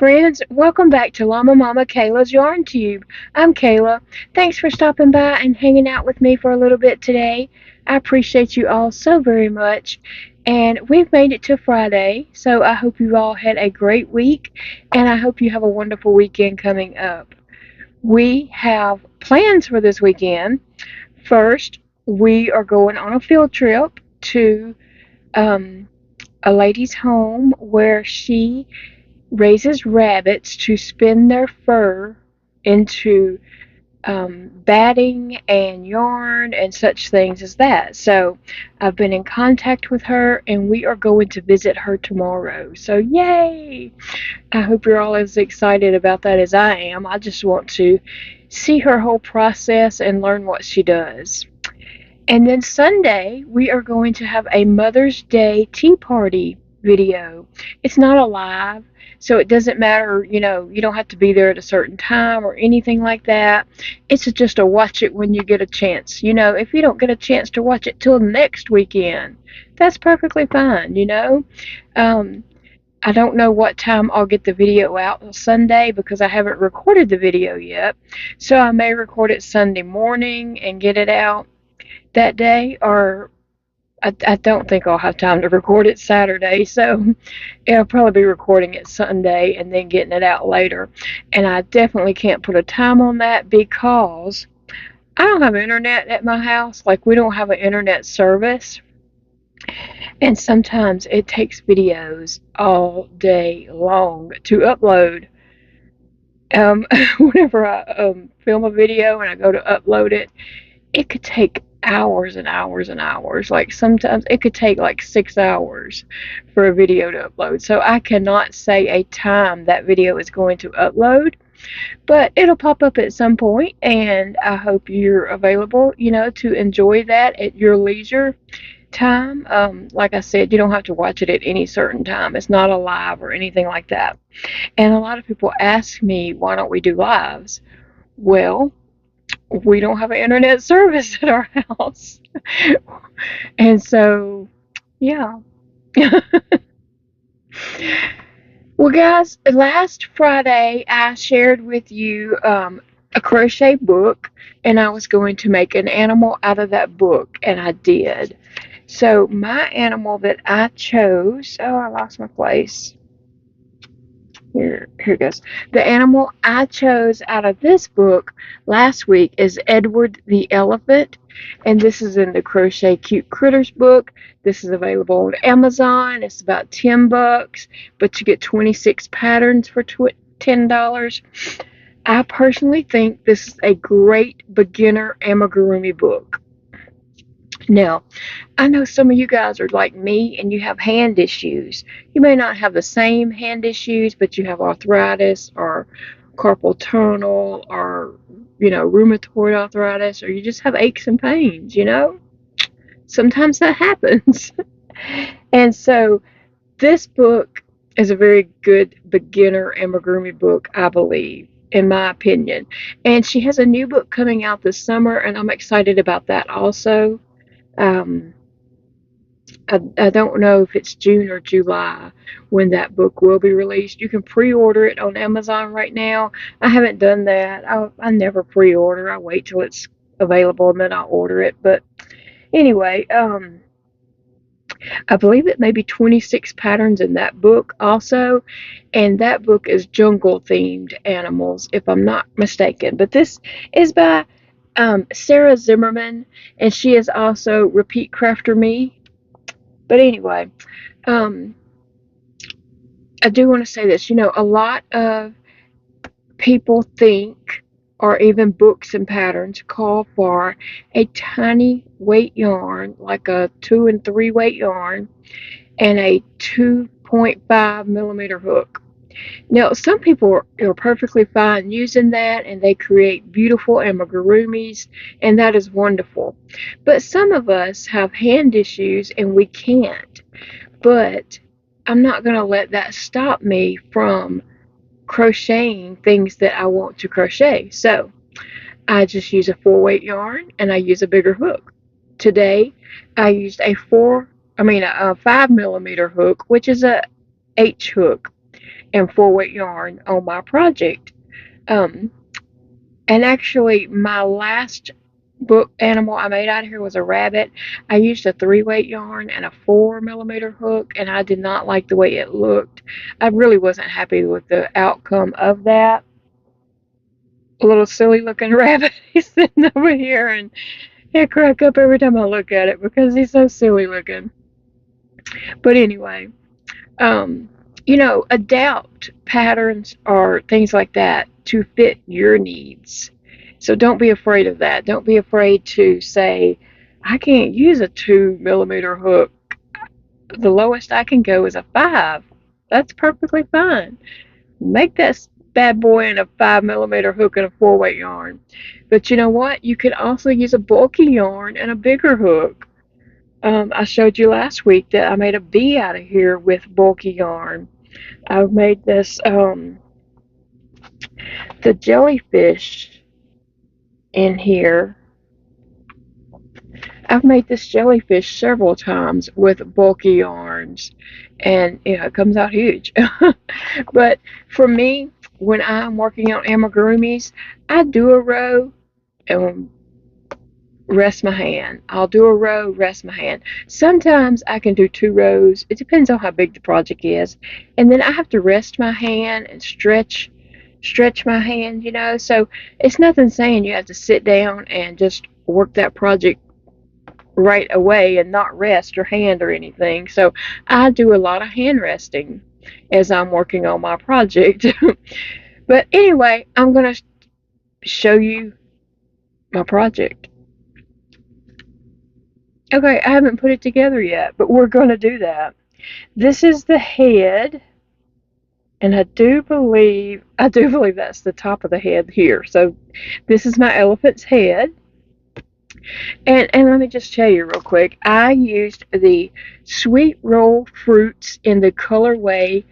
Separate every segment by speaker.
Speaker 1: friends. Welcome back to Llama Mama Kayla's Yarn Tube. I'm Kayla. Thanks for stopping by and hanging out with me for a little bit today. I appreciate you all so very much. And we've made it to Friday, so I hope you all had a great week, and I hope you have a wonderful weekend coming up. We have plans for this weekend. First, we are going on a field trip to um, a lady's home where she raises rabbits to spin their fur into batting and yarn and such things as that. So I've been in contact with her and we are going to visit her tomorrow. So yay! I hope you're all as excited about that as I am. I just want to see her whole process and learn what she does. And then Sunday, we are going to have a Mother's Day tea party video. It's not a live, so it doesn't matter, you don't have to be there at a certain time or anything like that. It's just a watch it when you get a chance. If you don't get a chance to watch it till next weekend, that's perfectly fine. I don't know what time I'll get the video out on Sunday because I haven't recorded the video yet. So I may record it Sunday morning and get it out that day, or I don't think I'll have time to record it Saturday, so I'll probably be recording it Sunday and then getting it out later. And I definitely can't put a time on that because I don't have internet at my house. Like, we don't have an internet service, and sometimes it takes videos all day long to upload. Whenever I film a video and I go to upload it, it could take hours and hours and hours. Like, sometimes it could take like 6 hours for a video to upload. So I cannot say a time that video is going to upload, but it'll pop up at some point, and I hope you're available, to enjoy that at your leisure time. Like I said, you don't have to watch it at any certain time. It's not a live or anything like that. And a lot of people ask me, why don't we do lives? Well, we don't have an internet service at our house. And so, yeah. Well, guys, last Friday I shared with you a crochet book, and I was going to make an animal out of that book, and I did. So my animal that I chose, oh, I lost my place. Here it goes. The animal I chose out of this book last week is Edward the Elephant, and this is in the Crochet Cute Critters book. This is available on Amazon. It's about $10, but you get 26 patterns for $10. I personally think this is a great beginner amigurumi book. Now, I know some of you guys are like me and you have hand issues. You may not have the same hand issues, but you have arthritis or carpal tunnel or, rheumatoid arthritis, or you just have aches and pains, Sometimes that happens. And so this book is a very good beginner amigurumi book, I believe, in my opinion. And she has a new book coming out this summer, and I'm excited about that also. I don't know if it's June or July when that book will be released. You can pre-order it on Amazon right now. I haven't done that. I never pre-order. I wait till it's available and then I'll order it. But anyway, I believe it may be 26 patterns in that book also, and that book is jungle themed animals, if I'm not mistaken. But this is by Sarah Zimmerman, and she is also Repeat Crafter Me. But anyway, I do want to say this. A lot of people think, or even books and patterns call for a tiny weight yarn, like a 2 and 3 weight yarn, and a 2.5 millimeter hook. Now, some people are perfectly fine using that, and they create beautiful amigurumis, and that is wonderful. But some of us have hand issues, and we can't. But I'm not going to let that stop me from crocheting things that I want to crochet. So I just use a 4-weight yarn, and I use a bigger hook. Today, I used a 5 millimeter hook, which is a H hook. and 4-weight yarn on my project. Um, and actually, my last book animal I made out of here was a rabbit. I used a 3-weight yarn and a 4mm hook, and I did not like the way it looked. I really wasn't happy with the outcome of that. A little silly looking rabbit. He's sitting over here, and I crack up every time I look at it because he's so silly looking. But anyway, um, adapt patterns or things like that to fit your needs. So don't be afraid of that. Don't be afraid to say, I can't use a 2mm hook. The lowest I can go is a 5. That's perfectly fine. Make that bad boy in a 5mm hook and a 4-weight yarn. But you know what? You can also use a bulky yarn and a bigger hook. I showed you last week that I made a bee out of here with bulky yarn. I've made this, the jellyfish in here. I've made this jellyfish several times with bulky yarns, and it comes out huge. But for me, when I'm working on amigurumis, I do a row and rest my hand. I'll do a row, rest my hand. Sometimes I can do 2 rows. It depends on how big the project is. And then I have to rest my hand and stretch my hand, So it's nothing saying you have to sit down and just work that project right away and not rest your hand or anything. So I do a lot of hand resting as I'm working on my project. But anyway, I'm going to show you my project. Okay, I haven't put it together yet, but we're going to do that. This is the head, and I do believe that's the top of the head here. So this is my elephant's head. And let me just tell you real quick, I used the Sweet Roll Fruits in the colorway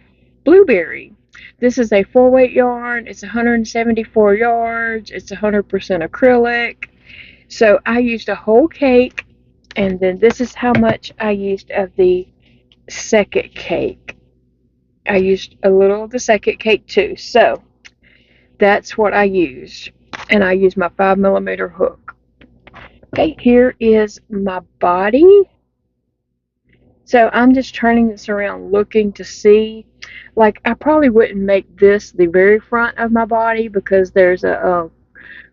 Speaker 1: Blueberry. This is a 4-weight yarn. It's 174 yards. It's 100% acrylic. So I used a whole cake, and then this is how much I used of the second cake. I used a little of the second cake too. So that's what I used. And I used my 5mm hook. Okay, here is my body. So I'm just turning this around looking to see. Like, I probably wouldn't make this the very front of my body because there's a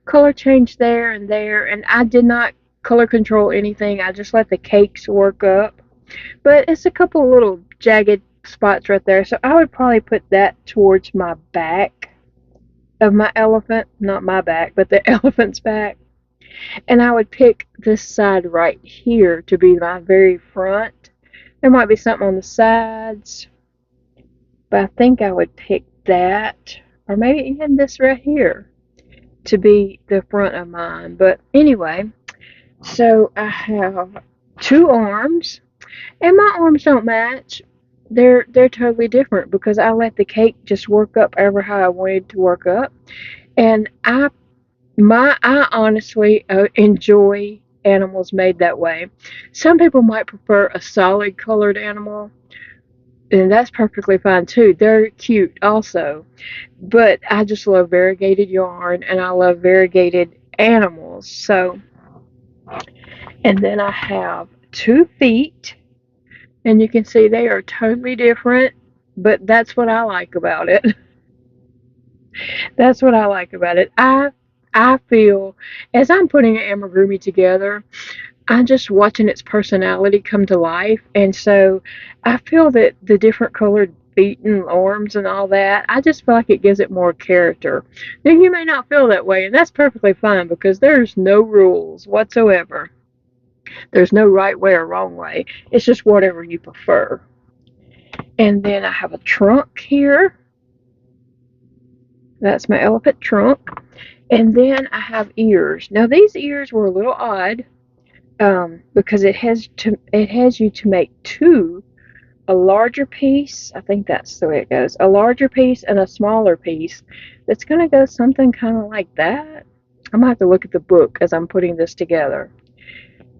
Speaker 1: color change there, and I did not color control anything. I just let the cakes work up. But it's a couple little jagged spots right there. So I would probably put that towards my back of my elephant. Not my back, but the elephant's back. And I would pick this side right here to be my very front. There might be something on the sides, but I think I would pick that, or maybe even this right here, to be the front of mine. But anyway, so I have 2 arms, and my arms don't match. They're totally different because I let the cake just work up ever how I wanted to work up, and I honestly enjoy animals made that way. Some people might prefer a solid colored animal, and that's perfectly fine too. They're cute also. But I just love variegated yarn, and I love variegated animals. So, and then I have 2 feet, and you can see they are totally different, but that's what I like about it. That's what I like about it. I feel, as I'm putting an amigurumi together, I'm just watching its personality come to life, and so I feel that the different colored feet and arms and all that, I just feel like it gives it more character. Now, you may not feel that way, and that's perfectly fine because there's no rules whatsoever. There's no right way or wrong way. It's just whatever you prefer. And then I have a trunk here. That's my elephant trunk. And then I have ears. Now, these ears were a little odd because it has you to make 2, a larger piece. I think that's the way it goes. A larger piece and a smaller piece. That's going to go something kind of like that. I'm going to have to look at the book as I'm putting this together.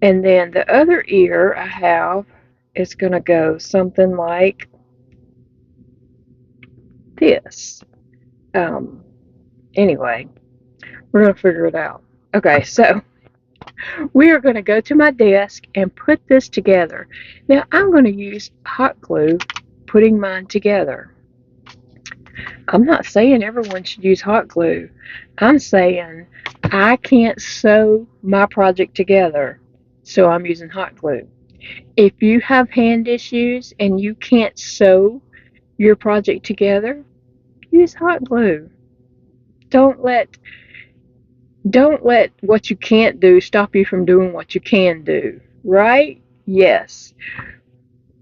Speaker 1: And then the other ear I have is going to go something like this. Anyway, we're going to figure it out. Okay, so we are going to go to my desk and put this together. Now, I'm going to use hot glue putting mine together. I'm not saying everyone should use hot glue. I'm saying I can't sew my project together, so I'm using hot glue. If you have hand issues and you can't sew your project together, use hot glue. Don't let don't let what you can't do stop you from doing what you can do, right? Yes.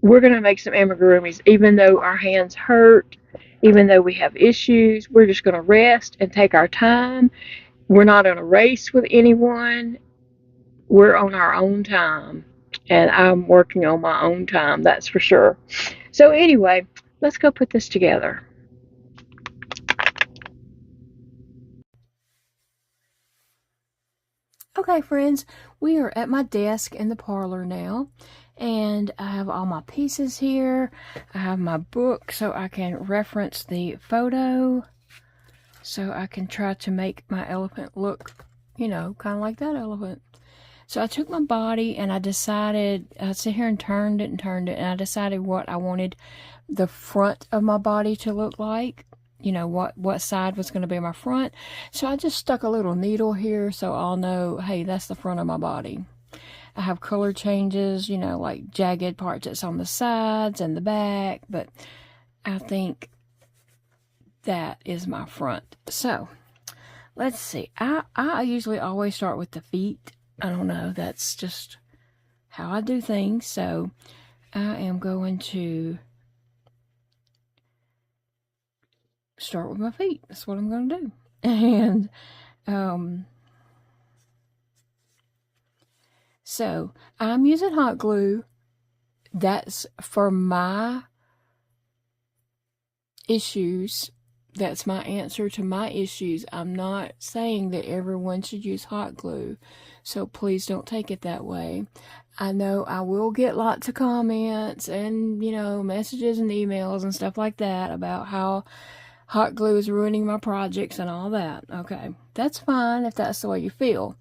Speaker 1: We're going to make some amigurumis even though our hands hurt, even though we have issues. We're just going to rest and take our time. We're not in a race with anyone. We're on our own time. And I'm working on my own time, that's for sure. So anyway, let's go put this together. Okay, friends, we are at my desk in the parlor now, and I have all my pieces here. I have my book so I can reference the photo, so I can try to make my elephant look, kind of like that elephant. So I took my body and I decided, I sit here and turned it, and I decided what I wanted the front of my body to look like. What side was going to be my front. So I just stuck a little needle here so I'll know, hey, that's the front of my body. I have color changes, like jagged parts that's on the sides and the back, but I think that is my front. So let's see. I usually always start with the feet. I don't know, that's just how I do things. So I am going to start with my feet. That's what I'm going to do. And so I'm using hot glue. That's for my issues. That's my answer to my issues. I'm not saying that everyone should use hot glue, so please don't take it that way. I know I will get lots of comments and, messages and emails and stuff like that about how hot glue is ruining my projects and all that. Okay, that's fine if that's the way you feel,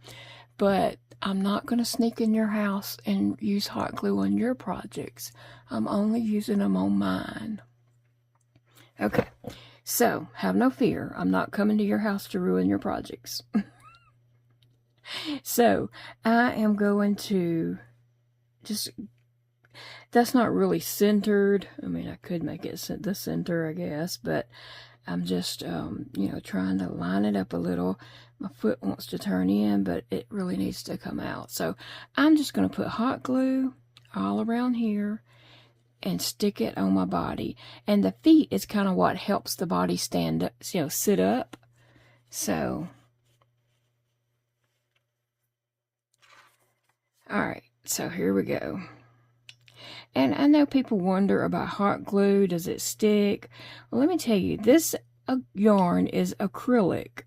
Speaker 1: but I'm not going to sneak in your house and use hot glue on your projects. I'm only using them on mine. Okay, so have no fear. I'm not coming to your house to ruin your projects. So I am going to just, that's not really centered. I mean, I could make it the center, I guess, but I'm just, trying to line it up a little. My foot wants to turn in, but it really needs to come out. So I'm just going to put hot glue all around here and stick it on my body. And the feet is kind of what helps the body stand up, sit up. So, all right, so here we go. And I know people wonder about hot glue. Does it stick? Well, let me tell you, this yarn is acrylic.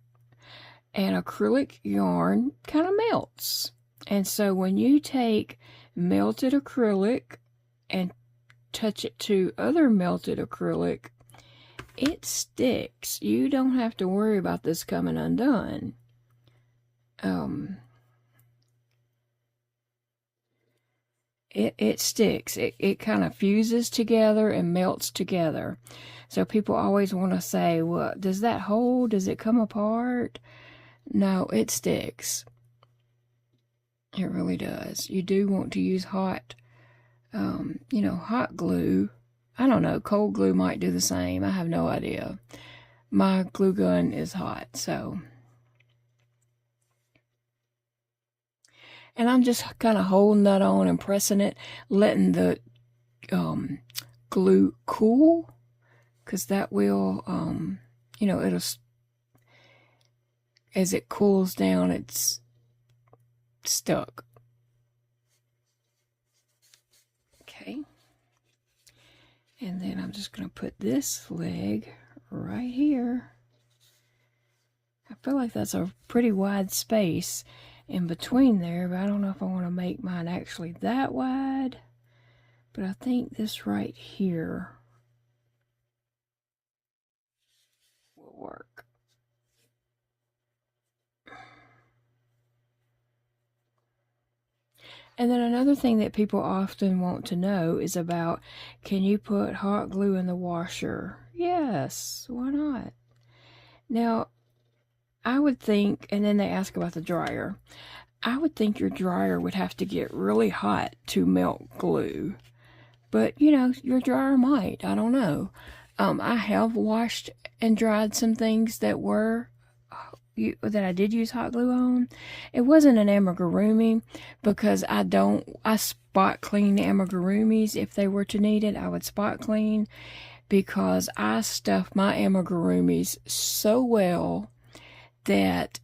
Speaker 1: And acrylic yarn kind of melts. And so when you take melted acrylic and touch it to other melted acrylic, it sticks. You don't have to worry about this coming undone. It sticks. It kind of fuses together and melts together. So people always want to say, well, does that hold? Does it come apart? No, it sticks. It really does. You do want to use hot, hot glue. I don't know, cold glue might do the same. I have no idea. My glue gun is hot, so. And I'm just kind of holding that on and pressing it, letting the glue cool, because that will, it'll, as it cools down, it's stuck. Okay. And then I'm just going to put this leg right here. I feel like that's a pretty wide space in between there, but I don't know if I want to make mine actually that wide. But I think this right here.
Speaker 2: work. And then another thing that people often want to know is about, can you put hot glue in the washer? Yes, why not? Now, I would think, and then they ask about the dryer. I would think your dryer would have to get really hot to melt glue. But, you know, your dryer might. I don't know. I have washed and dried some things that that I did use hot glue on. It wasn't an amigurumi because I spot clean amigurumis. If they were to need it, I would spot clean because I stuff my amigurumis so well that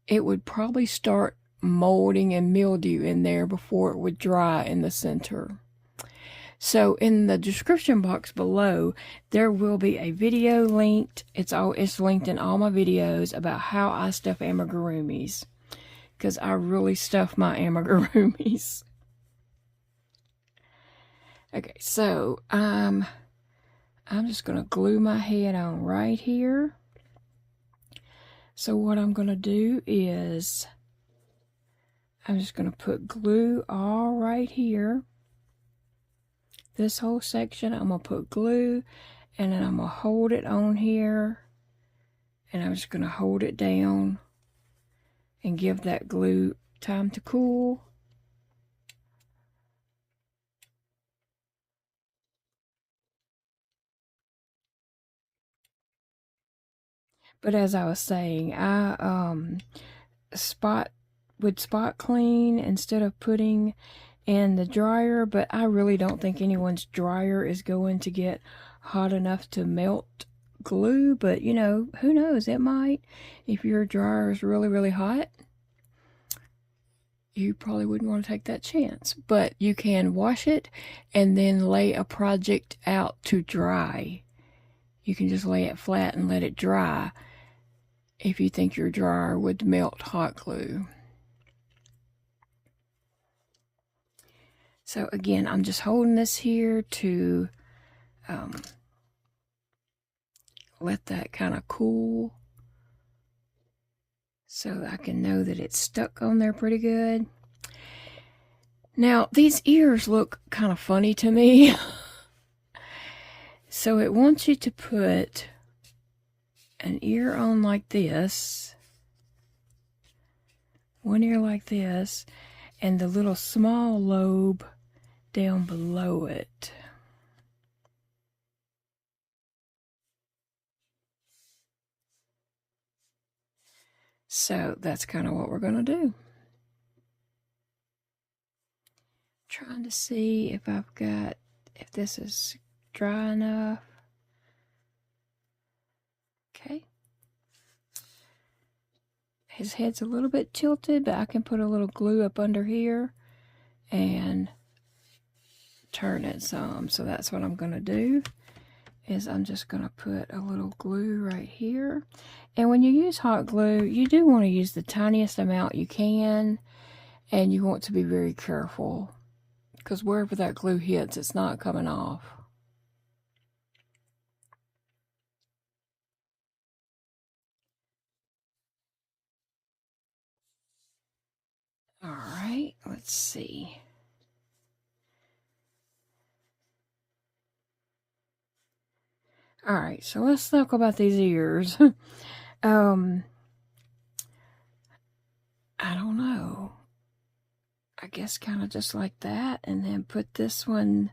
Speaker 2: it would probably start molding and mildew in there before it would dry in the center. So in the description box below, there will be a video linked. It's linked in all my videos about how I stuff amigurumis, because I really stuff my amigurumis. Okay, so I'm just going to glue my head on right here. So what I'm going to do is I'm just going to put glue all right here. This whole section, I'm going to put glue, and then I'm going to hold it on here, and I'm just going to hold it down and give that glue time to cool. But as I was saying, I would spot clean instead of putting in the dryer, but I really don't think anyone's dryer is going to get hot enough to melt glue. But you know, who knows, it might. If your dryer is really, really hot, you probably wouldn't want to take that chance. But you can wash it and then lay a project out to dry. You can just lay it flat and let it dry if you think your dryer would melt hot glue. So again, I'm just holding this here to let that kind of cool so that I can know that it's stuck on there pretty good. Now, these ears look kind of funny to me. So it wants you to put an ear on like this, one ear like this, and the little small lobe down below it. So that's kind of what we're going to do. Trying to see if if this is dry enough. Okay. His head's a little bit tilted, but I can put a little glue up under here and turn it some. So that's what I'm going to do, is I'm just going to put a little glue right here. And when you use hot glue, you do want to use the tiniest amount you can, and you want to be very careful, because wherever that glue hits, it's not coming off. All right, let's see. All right, so let's talk about these ears. I don't know. I guess kind of just like that, and then put this one.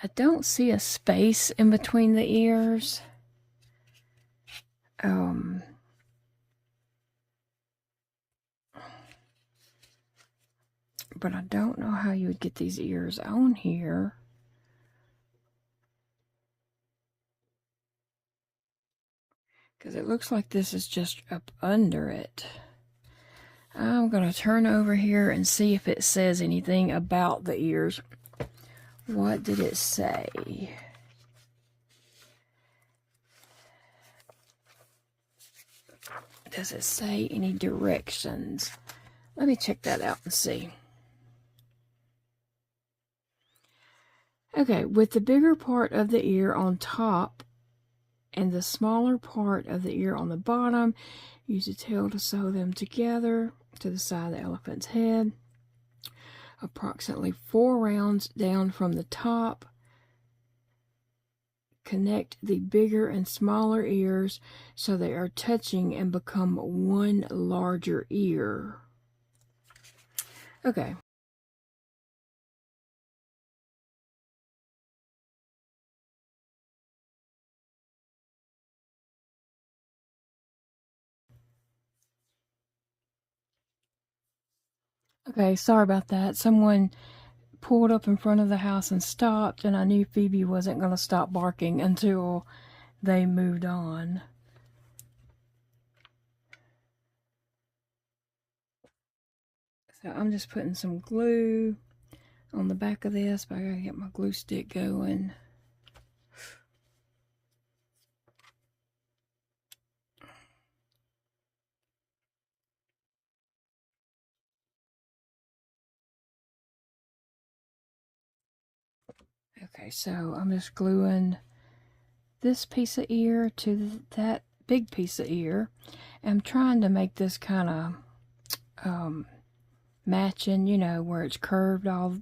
Speaker 2: I don't see a space in between the ears. But I don't know how you would get these ears on here. Because it looks like this is just up under it. I'm going to turn over here and see if it says anything about the ears. What did it say? Does it say any directions? Let me check that out and see. Okay, with the bigger part of the ear on top and the smaller part of the ear on the bottom, use a tail to sew them together to the side of the elephant's head. Approximately 4 rounds down from the top, connect the bigger and smaller ears so they are touching and become one larger ear. Okay. Okay, sorry about that. Someone pulled up in front of the house and stopped, and I knew Phoebe wasn't going to stop barking until they moved on. So I'm just putting some glue on the back of this, but I gotta get my glue stick going. Okay, so I'm just gluing this piece of ear to that big piece of ear. I'm trying to make this kind of matching, you know, where it's curved all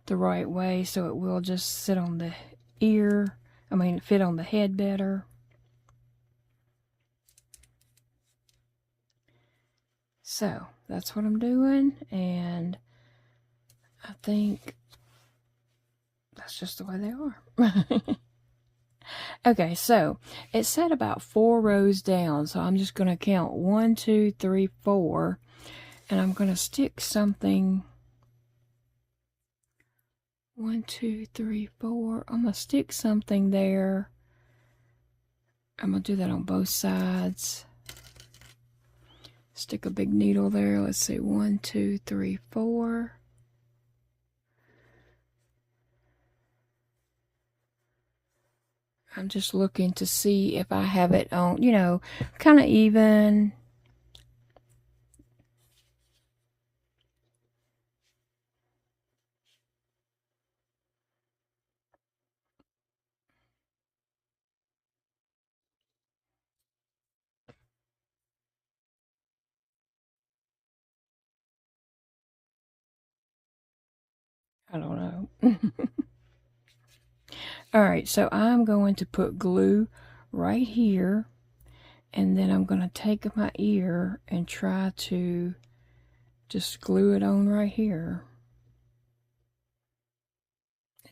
Speaker 2: the right way so it will just sit on the ear, fit on the head better. So that's what I'm doing, and I think that's just the way they are. Okay, so it said about 4 rows down, so I'm just going to count 1, 2, 3, 4, and I'm going to stick something. 1, 2, 3, 4. I'm going to stick something there. I'm going to do that on both sides. Stick a big needle there. Let's see, 1, 2, 3, 4. I'm just looking to see if I have it on, you know, kind of even. I don't know. All right, so I'm going to put glue right here, and then I'm going to take my ear and try to just glue it on right here.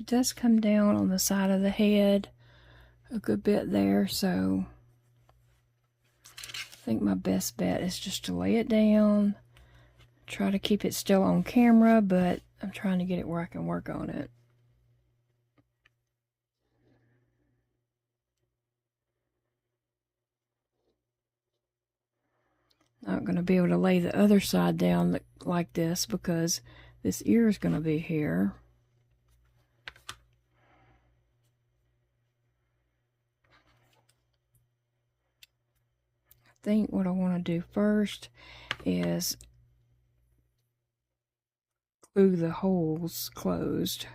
Speaker 2: It does come down on the side of the head a good bit there, so I think my best bet is just to lay it down, try to keep it still on camera, but I'm trying to get it where I can work on it. Not going to be able to lay the other side down like this because this ear is going to be here. I think what I want to do first is glue the holes closed.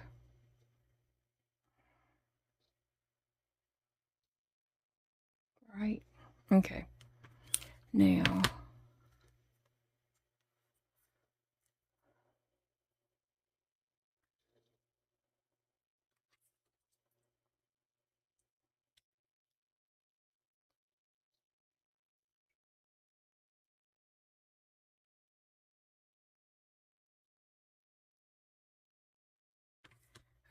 Speaker 2: Right? Okay. Now,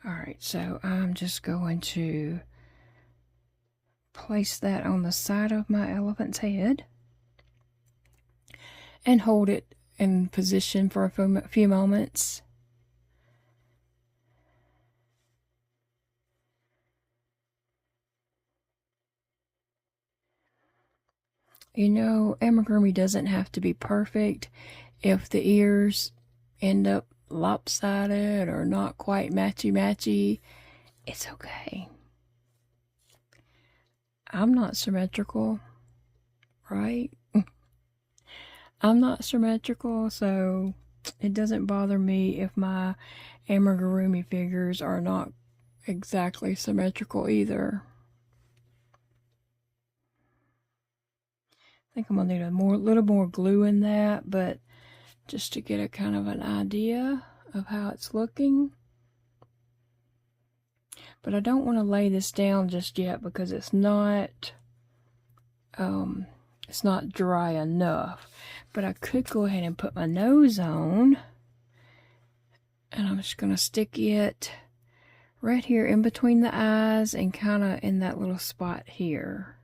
Speaker 2: alright, so I'm just going to place that on the side of my elephant's head and hold it in position for a few moments. You know, amigurumi doesn't have to be perfect. If the ears end up lopsided or not quite matchy-matchy, it's okay. I'm not symmetrical, right? I'm not symmetrical, so it doesn't bother me if my amigurumi figures are not exactly symmetrical either. I think I'm gonna need a little more glue in that, but just to get a kind of an idea of how it's looking. But I don't want to lay this down just yet because it's not dry enough. But I could go ahead and put my nose on, and I'm just gonna stick it right here in between the eyes and kind of in that little spot here.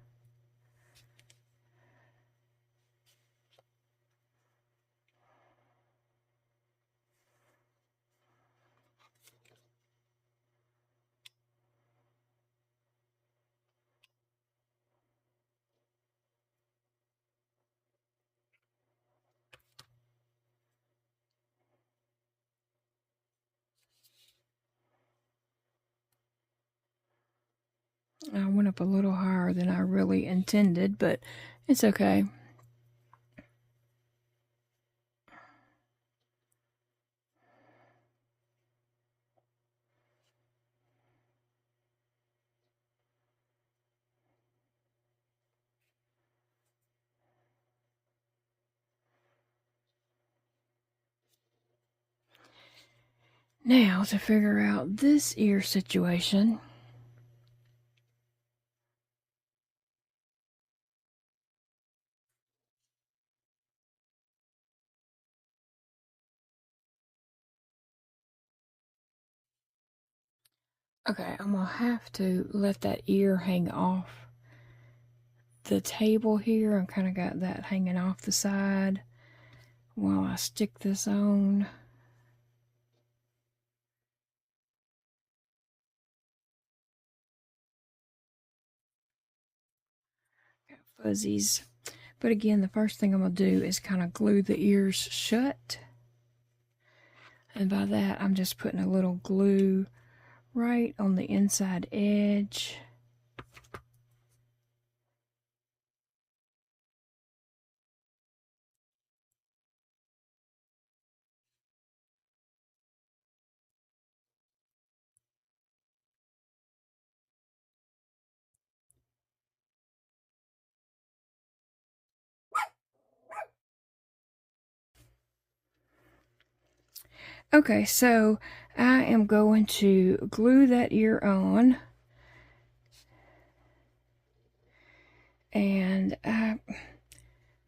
Speaker 2: I went up a little higher than I really intended, but it's okay. Now to figure out this ear situation. Okay, I'm gonna have to let that ear hang off the table here. I kind of got that hanging off the side while I stick this on. Got fuzzies. But again, the first thing I'm gonna do is kind of glue the ears shut. And by that, I'm just putting a little glue right on the inside edge. Okay, so I am going to glue that ear on. And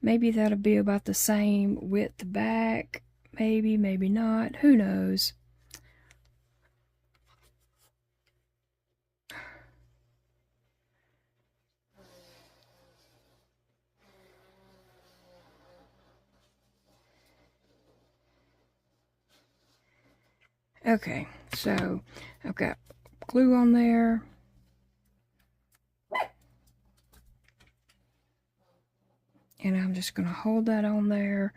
Speaker 2: maybe that'll be about the same width back. Maybe, maybe not. Who knows? Okay, so I've got glue on there. And I'm just going to hold that on there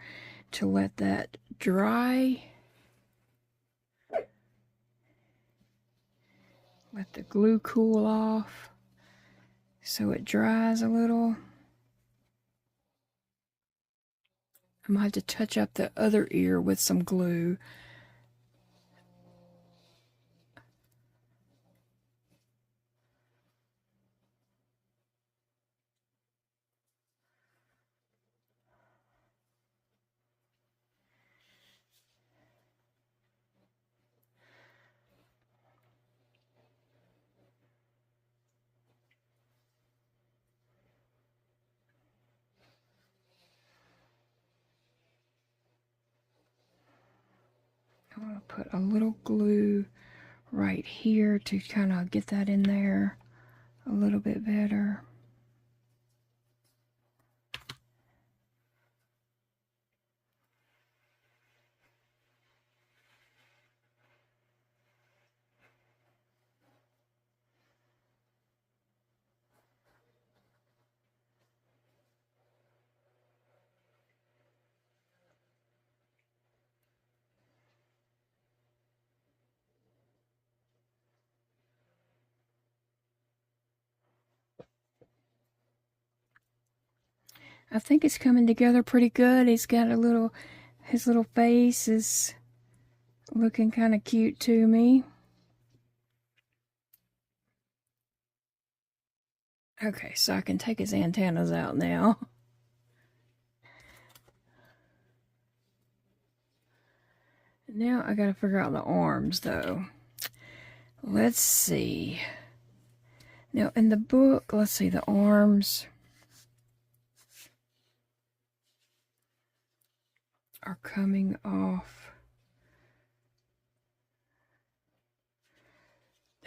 Speaker 2: to let that dry. Let the glue cool off so it dries a little. I'm going to have to touch up the other ear with some glue. I'm going to put a little glue right here to kind of get that in there a little bit better. I think it's coming together pretty good. He's got his little face is looking kind of cute to me. Okay, so I can take his antennas out now. Now I gotta figure out the arms though. Let's see. Now in the book, let's see, the arms are coming off.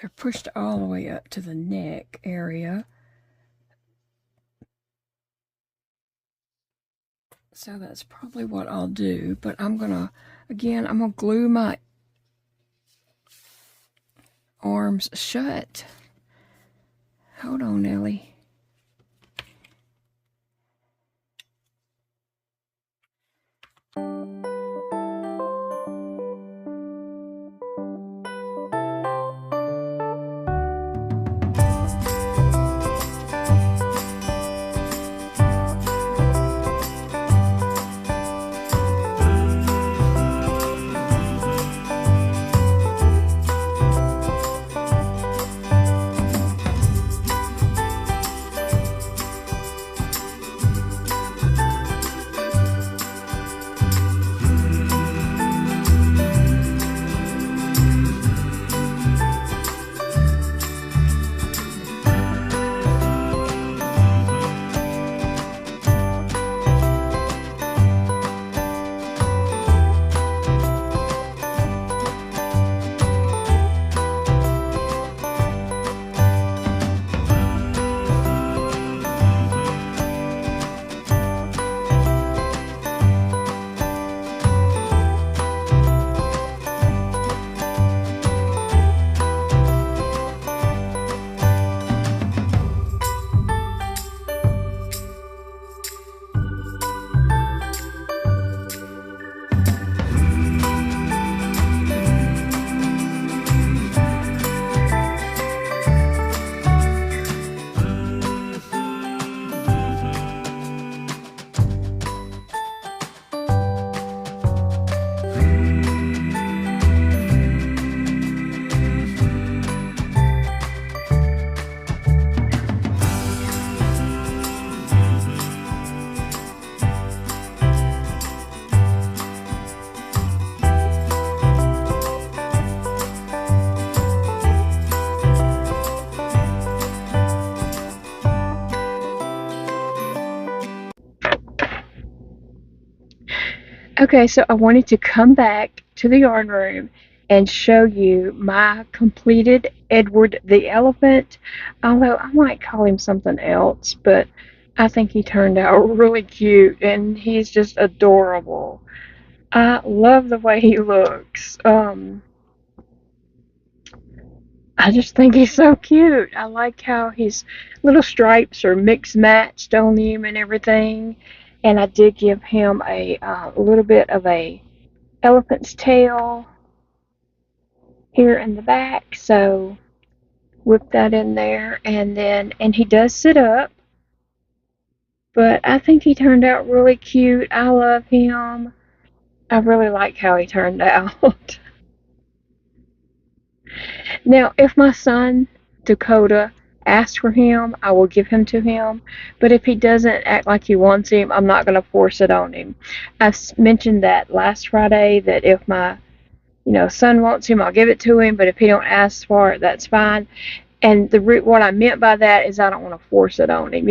Speaker 2: They're pushed all the way up to the neck area. So that's probably what I'll do, but I'm gonna glue my arms shut. Hold on, Nellie.
Speaker 1: Okay, so I wanted to come back to the yarn room and show you my completed Edward the elephant. Although I might call him something else, but I think he turned out really cute and he's just adorable. I love the way he looks. I just think he's so cute. I like how his little stripes are mixed matched on him and everything. And I did give him a little bit of a elephant's tail here in the back, so whip that in there, and he does sit up, but I think he turned out really cute. I love him. I really like how he turned out. Now, if my son Dakota asks for him, I will give him to him, but if he doesn't act like he wants him, I'm not going to force it on him. I mentioned that last Friday, that if my son wants him, I'll give it to him, but if he don't ask for it, that's fine. And what I meant by that is I don't want to force it on him.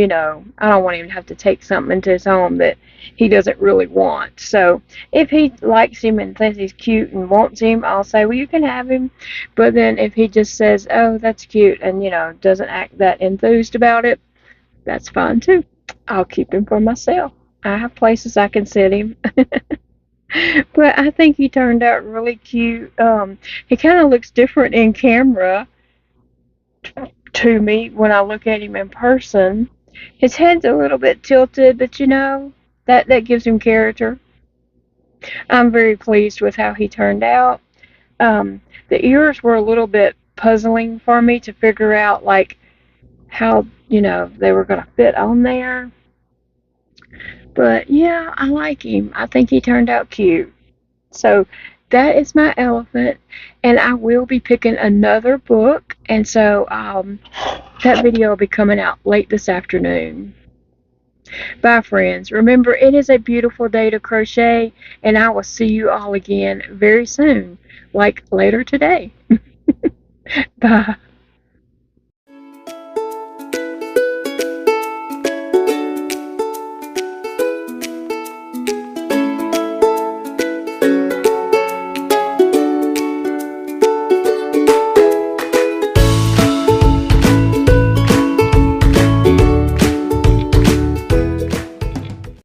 Speaker 1: I don't want him to have to take something into his home that he doesn't really want. So if he likes him and thinks he's cute and wants him, I'll say, well, you can have him. But then if he just says, oh, that's cute, and doesn't act that enthused about it, that's fine too. I'll keep him for myself. I have places I can sit him. But I think he turned out really cute. He kind of looks different in camera to me when I look at him in person. His head's a little bit tilted, but that gives him character. I'm very pleased with how he turned out. The ears were a little bit puzzling for me to figure out, like, how, they were going to fit on there. But yeah, I like him. I think he turned out cute. So that is my elephant, and I will be picking another book, and so that video will be coming out late this afternoon. Bye, friends. Remember, it is a beautiful day to crochet, and I will see you all again very soon, like later today. Bye.